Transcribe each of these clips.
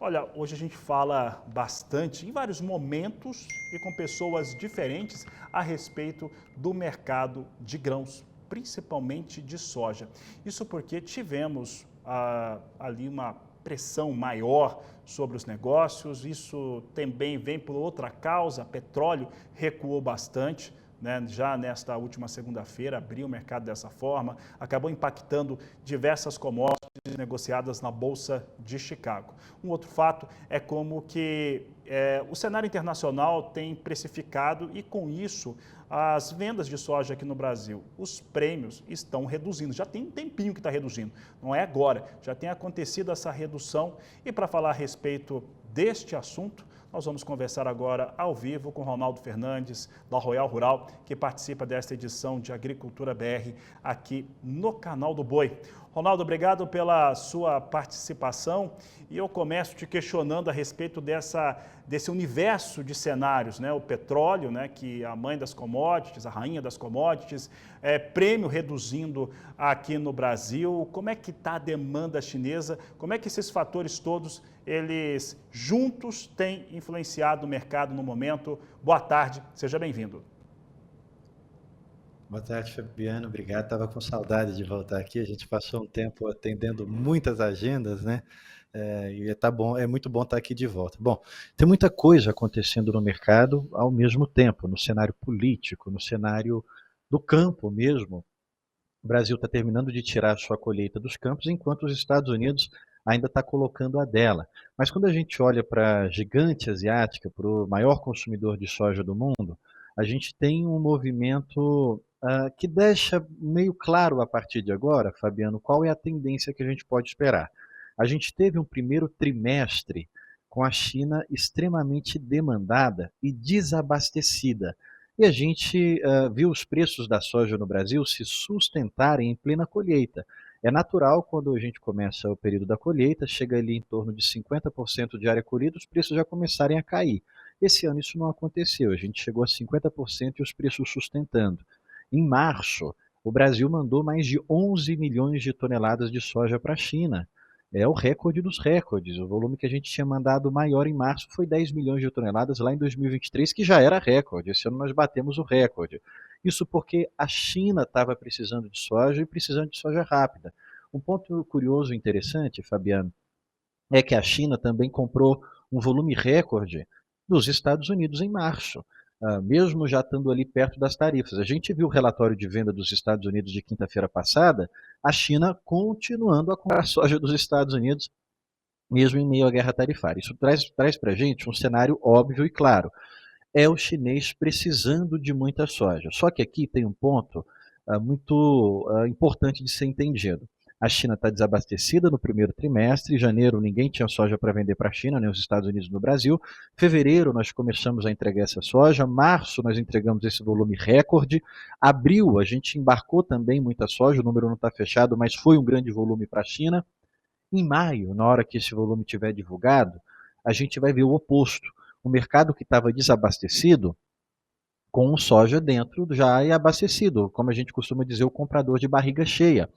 Olha, hoje a gente fala bastante, em vários momentos e com pessoas diferentes, a respeito do mercado de grãos, principalmente de soja. Isso porque tivemos ali uma pressão maior sobre os negócios, isso também vem por outra causa, petróleo recuou bastante, né? Já nesta última segunda-feira, abriu o mercado dessa forma, acabou impactando diversas commodities negociadas na Bolsa de Chicago. Um outro fato é como que o cenário internacional tem precificado e, com isso, as vendas de soja aqui no Brasil, os prêmios estão reduzindo. Já tem um tempinho que está reduzindo, não é agora, já tem acontecido essa redução. E para falar a respeito deste assunto, nós vamos conversar agora ao vivo com Ronaldo Fernandes, da Royal Rural, que participa desta edição de Agricultura BR aqui no Canal do Boi. Ronaldo, obrigado pela sua participação e eu começo te questionando a respeito desse universo de cenários, né? O petróleo, né, que é a mãe das commodities, a rainha das commodities, prêmio reduzindo aqui no Brasil. Como é que está a demanda chinesa? Como é que esses fatores todos, eles juntos têm influenciado o mercado no momento? Boa tarde, seja bem-vindo. Boa tarde, Fabiano. Obrigado. Estava com saudade de voltar aqui. A gente passou um tempo atendendo muitas agendas, né? E tá bom, é muito bom estar aqui de volta. Bom, tem muita coisa acontecendo no mercado ao mesmo tempo, no cenário político, no cenário do campo mesmo. O Brasil está terminando de tirar a sua colheita dos campos, enquanto os Estados Unidos ainda está colocando a dela. Mas quando a gente olha para a gigante asiática, para o maior consumidor de soja do mundo, a gente tem um movimento que deixa meio claro a partir de agora, Fabiano, qual é a tendência que a gente pode esperar. A gente teve um primeiro trimestre com a China extremamente demandada e desabastecida. E a gente viu os preços da soja no Brasil se sustentarem em plena colheita. É natural, quando a gente começa o período da colheita, chega ali em torno de 50% de área colhida, os preços já começarem a cair. Esse ano isso não aconteceu, a gente chegou a 50% e os preços sustentando. Em março, o Brasil mandou mais de 11 milhões de toneladas de soja para a China. É o recorde dos recordes. O volume que a gente tinha mandado maior em março foi 10 milhões de toneladas lá em 2023, que já era recorde. Esse ano nós batemos o recorde. Isso porque a China estava precisando de soja e precisando de soja rápida. Um ponto curioso e interessante, Fabiano, é que a China também comprou um volume recorde dos Estados Unidos em março, mesmo já estando ali perto das tarifas. A gente viu o relatório de venda dos Estados Unidos de quinta-feira passada, a China continuando a comprar soja dos Estados Unidos, mesmo em meio à guerra tarifária. Isso traz para a gente um cenário óbvio e claro. É o chinês precisando de muita soja. Só que aqui tem um ponto muito importante de ser entendido. A China está desabastecida no primeiro trimestre, em janeiro ninguém tinha soja para vender para a China, nem os Estados Unidos no Brasil. Fevereiro nós começamos a entregar essa soja, março nós entregamos esse volume recorde, abril a gente embarcou também muita soja, o número não está fechado, mas foi um grande volume para a China. Em maio, na hora que esse volume estiver divulgado, a gente vai ver o oposto. O mercado que estava desabastecido, com soja dentro já é abastecido, como a gente costuma dizer, o comprador de barriga cheia.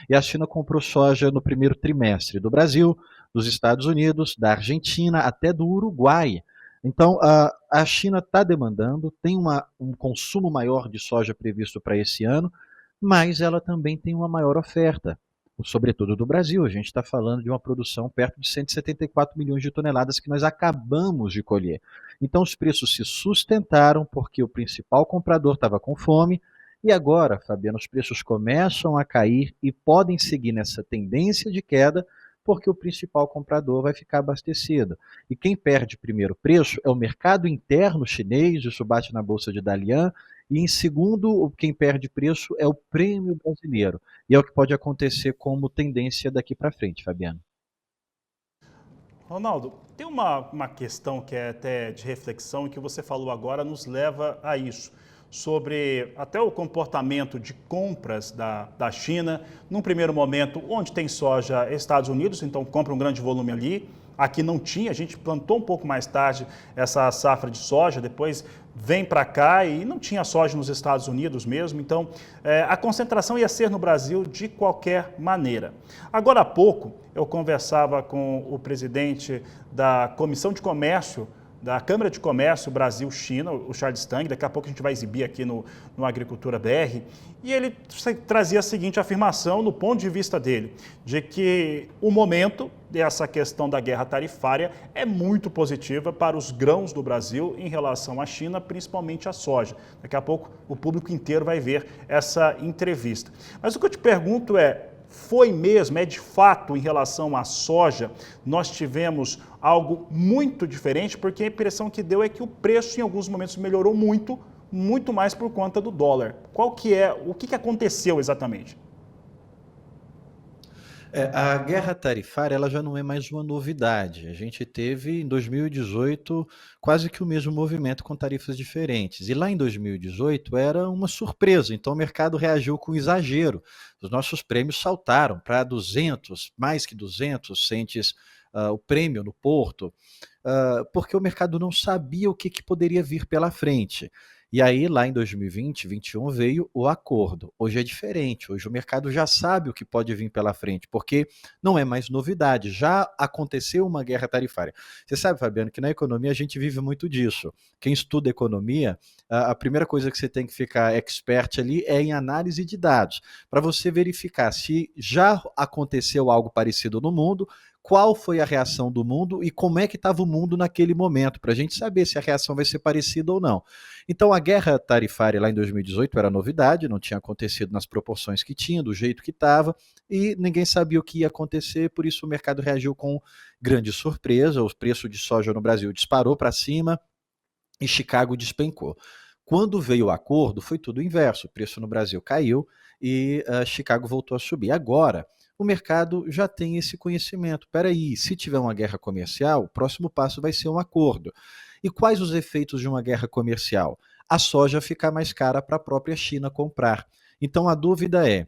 E a China comprou soja no primeiro trimestre do Brasil, dos Estados Unidos, da Argentina, até do Uruguai. Então, a China está demandando, tem um consumo maior de soja previsto para esse ano, mas ela também tem uma maior oferta, sobretudo do Brasil. A gente está falando de uma produção perto de 174 milhões de toneladas que nós acabamos de colher. Então os preços se sustentaram porque o principal comprador estava com fome e agora, Fabiano, os preços começam a cair e podem seguir nessa tendência de queda porque o principal comprador vai ficar abastecido. E quem perde primeiro preço é o mercado interno chinês, isso bate na bolsa de Dalian, e em segundo, quem perde preço é o prêmio brasileiro. E é o que pode acontecer como tendência daqui para frente, Fabiano. Ronaldo, tem uma questão que é até de reflexão e que você falou agora nos leva a isso, sobre até o comportamento de compras da China. Num primeiro momento, onde tem soja, Estados Unidos, então compra um grande volume ali. aqui não tinha, a gente plantou um pouco mais tarde essa safra de soja, depois vem para cá e não tinha soja nos Estados Unidos mesmo, então a concentração ia ser no Brasil de qualquer maneira. Agora há pouco eu conversava com o presidente da Comissão de Comércio da Câmara de Comércio Brasil-China, o Charles Tang, daqui a pouco a gente vai exibir aqui no Agricultura BR, e ele trazia a seguinte afirmação, no ponto de vista dele, de que o momento dessa questão da guerra tarifária é muito positiva para os grãos do Brasil em relação à China, principalmente a soja. Daqui a pouco o público inteiro vai ver essa entrevista. Mas o que eu te pergunto foi mesmo, é de fato em relação à soja, nós tivemos algo muito diferente, porque a impressão que deu é que o preço em alguns momentos melhorou muito, muito mais por conta do dólar. O que aconteceu exatamente? A guerra tarifária ela já não é mais uma novidade. A gente teve em 2018 quase que o mesmo movimento com tarifas diferentes. E lá em 2018 era uma surpresa, então o mercado reagiu com exagero. Os nossos prêmios saltaram para 200, mais que 200 centes o prêmio no porto, porque o mercado não sabia o que poderia vir pela frente. E aí, lá em 2020, 2021, veio o acordo. Hoje é diferente, hoje o mercado já sabe o que pode vir pela frente, porque não é mais novidade, já aconteceu uma guerra tarifária. Você sabe, Fabiano, que na economia a gente vive muito disso. Quem estuda economia, a primeira coisa que você tem que ficar expert ali é em análise de dados, para você verificar se já aconteceu algo parecido no mundo, qual foi a reação do mundo e como é que estava o mundo naquele momento, para a gente saber se a reação vai ser parecida ou não. Então, a guerra tarifária lá em 2018 era novidade, não tinha acontecido nas proporções que tinha, do jeito que estava, e ninguém sabia o que ia acontecer, por isso o mercado reagiu com grande surpresa, o preço de soja no Brasil disparou para cima e Chicago despencou. Quando veio o acordo, foi tudo o inverso, o preço no Brasil caiu e Chicago voltou a subir. Agora, o mercado já tem esse conhecimento. Espera aí, se tiver uma guerra comercial, o próximo passo vai ser um acordo. E quais os efeitos de uma guerra comercial? A soja ficar mais cara para a própria China comprar. Então a dúvida é,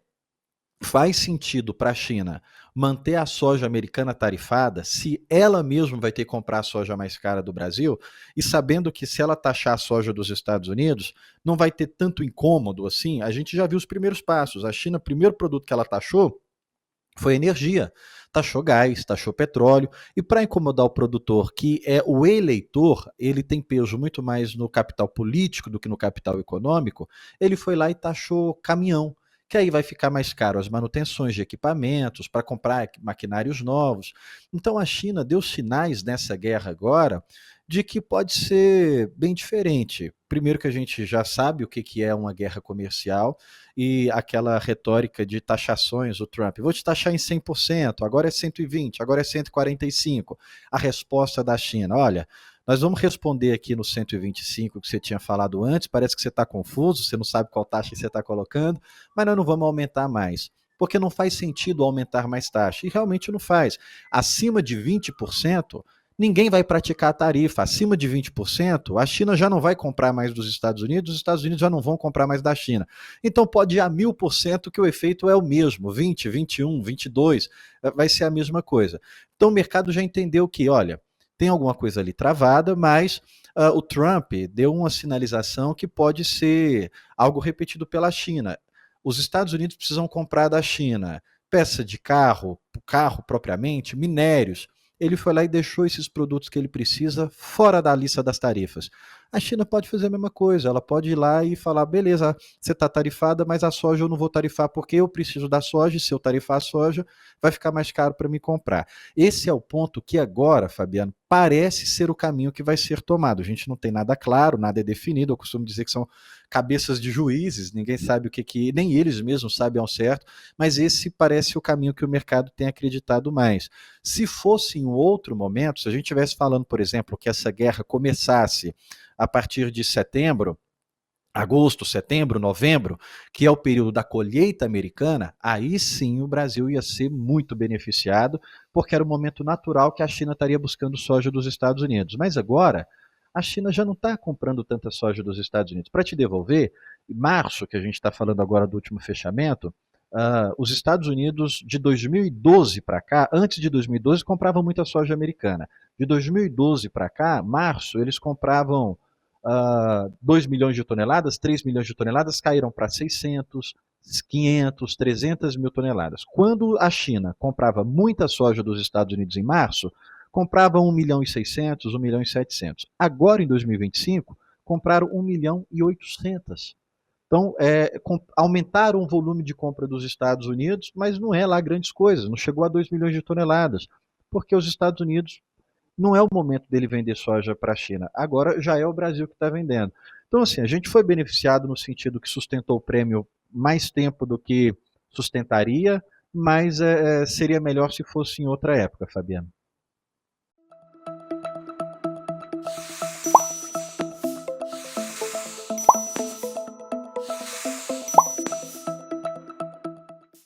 faz sentido para a China manter a soja americana tarifada se ela mesma vai ter que comprar a soja mais cara do Brasil e sabendo que se ela taxar a soja dos Estados Unidos não vai ter tanto incômodo assim? A gente já viu os primeiros passos. A China, o primeiro produto que ela taxou foi energia. Taxou gás, taxou petróleo, e para incomodar o produtor, que é o eleitor, ele tem peso muito mais no capital político do que no capital econômico, ele foi lá e taxou caminhão, que aí vai ficar mais caro as manutenções de equipamentos, para comprar maquinários novos. Então a China deu sinais nessa guerra agora de que pode ser bem diferente. Primeiro que a gente já sabe o que é uma guerra comercial e aquela retórica de taxações, o Trump, vou te taxar em 100%, agora é 120%, agora é 145%. A resposta da China, olha, nós vamos responder aqui no 125 que você tinha falado antes, parece que você está confuso, você não sabe qual taxa você está colocando, mas nós não vamos aumentar mais, porque não faz sentido aumentar mais taxa, e realmente não faz. Acima de 20%, ninguém vai praticar a tarifa. Acima de 20%, a China já não vai comprar mais dos Estados Unidos, os Estados Unidos já não vão comprar mais da China. Então pode ir a 1000% que o efeito é o mesmo, 20, 21, 22, vai ser a mesma coisa. Então o mercado já entendeu que, olha, tem alguma coisa ali travada, mas o Trump deu uma sinalização que pode ser algo repetido pela China. Os Estados Unidos precisam comprar da China peça de carro, carro propriamente, minérios. Ele foi lá e deixou esses produtos que ele precisa fora da lista das tarifas. A China pode fazer a mesma coisa, ela pode ir lá e falar, beleza, você está tarifada, mas a soja eu não vou tarifar porque eu preciso da soja, e se eu tarifar a soja, vai ficar mais caro para me comprar. Esse é o ponto que agora, Fabiano, parece ser o caminho que vai ser tomado. A gente não tem nada claro, nada é definido, eu costumo dizer que são cabeças de juízes, ninguém sabe o que nem eles mesmos sabem ao certo, mas esse parece o caminho que o mercado tem acreditado mais. Se fosse em um outro momento, se a gente estivesse falando, por exemplo, que essa guerra começasse a partir de setembro, agosto, setembro, novembro, que é o período da colheita americana, aí sim o Brasil ia ser muito beneficiado, porque era o momento natural que a China estaria buscando soja dos Estados Unidos. Mas agora, a China já não está comprando tanta soja dos Estados Unidos. Para te devolver, em março, que a gente está falando agora do último fechamento, os Estados Unidos, de 2012 para cá, antes de 2012, compravam muita soja americana. De 2012 para cá, março, eles compravam 2 milhões de toneladas, 3 milhões de toneladas, caíram para 600, 500, 300 mil toneladas. Quando a China comprava muita soja dos Estados Unidos em março, comprava 1 milhão e 600, 1 milhão e 700. Agora, em 2025, compraram 1 milhão e 800. Então, aumentaram o volume de compra dos Estados Unidos, mas não é lá grandes coisas, não chegou a 2 milhões de toneladas, porque os Estados Unidos não é o momento dele vender soja para a China, agora já é o Brasil que está vendendo. Então, assim, a gente foi beneficiado no sentido que sustentou o prêmio mais tempo do que sustentaria, mas seria melhor se fosse em outra época, Fabiano.